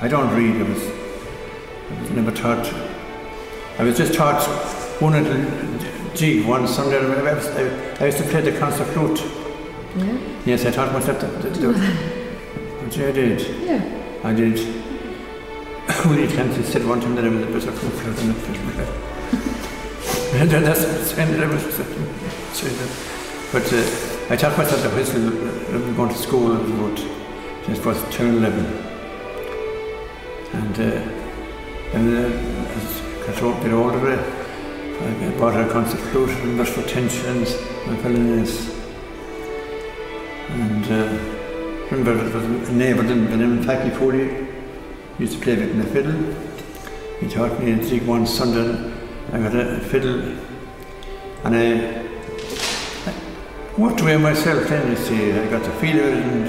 I don't read. I was never taught. I was just taught one little jig one Sunday. I used to play the concert flute. Yeah. Yes, I taught myself that. I did. Yeah. I did. Willie Clancy said one time that I was a better flute player than a fish. That's the same that I was saying that. But I taught myself the whistle when we were going to school. I was about just was 10 or 11. And as I got a bit older, I bought a concert flute and was for tensions, my violins. And remember, there was a neighbour, the name of Tacky Foley, used to play with me the fiddle. He taught me a jig one Sunday. I got a fiddle, and I worked away myself then, you see. I got the feel of it, and